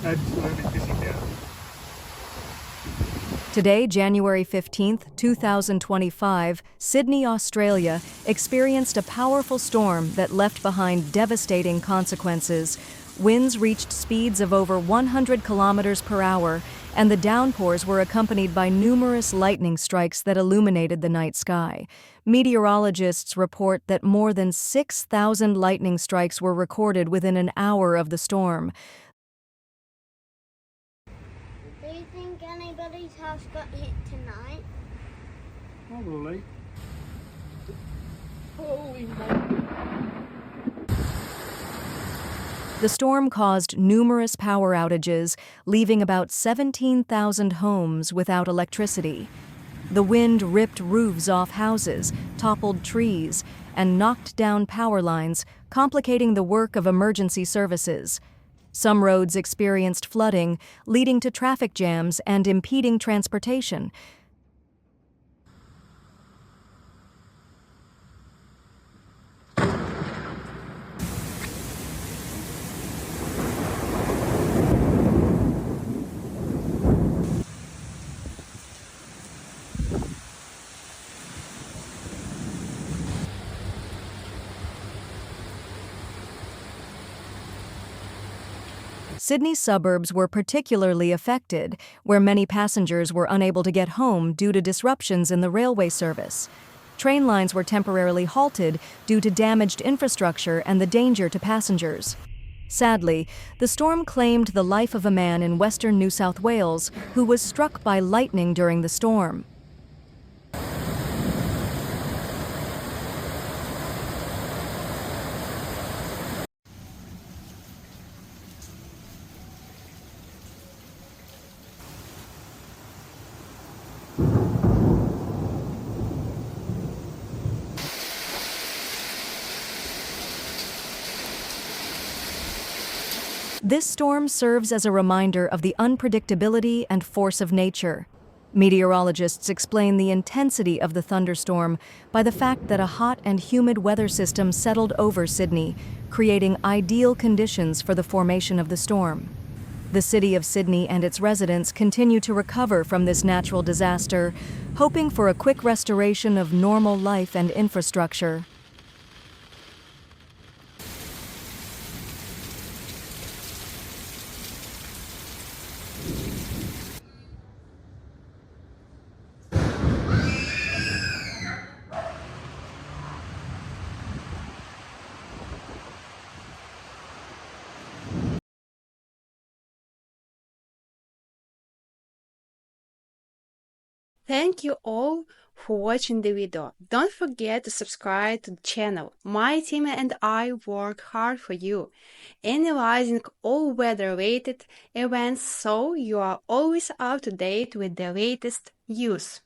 and slowly disappear. Today, January 15th, 2025, Sydney, Australia, experienced a powerful storm that left behind devastating consequences. Winds reached speeds of over 100 kilometers per hour, and the downpours were accompanied by numerous lightning strikes that illuminated the night sky. Meteorologists report that more than 6,000 lightning strikes were recorded within an hour of the storm. Do you think anybody's house got hit tonight? Probably. The storm caused numerous power outages, leaving about 17,000 homes without electricity. The wind ripped roofs off houses, toppled trees, and knocked down power lines, complicating the work of emergency services. Some roads experienced flooding, leading to traffic jams and impeding transportation. Sydney's suburbs were particularly affected, where many passengers were unable to get home due to disruptions in the railway service. Train lines were temporarily halted due to damaged infrastructure and the danger to passengers. Sadly, the storm claimed the life of a man in western New South Wales who was struck by lightning during the storm. This storm serves as a reminder of the unpredictability and force of nature. Meteorologists explain the intensity of the thunderstorm by the fact that a hot and humid weather system settled over Sydney, creating ideal conditions for the formation of the storm. The city of Sydney and its residents continue to recover from this natural disaster, hoping for a quick restoration of normal life and infrastructure. Thank you all for watching the video. Don't forget to subscribe to the channel. My team and I work hard for you, analyzing all weather-related events so you are always up to date with the latest news.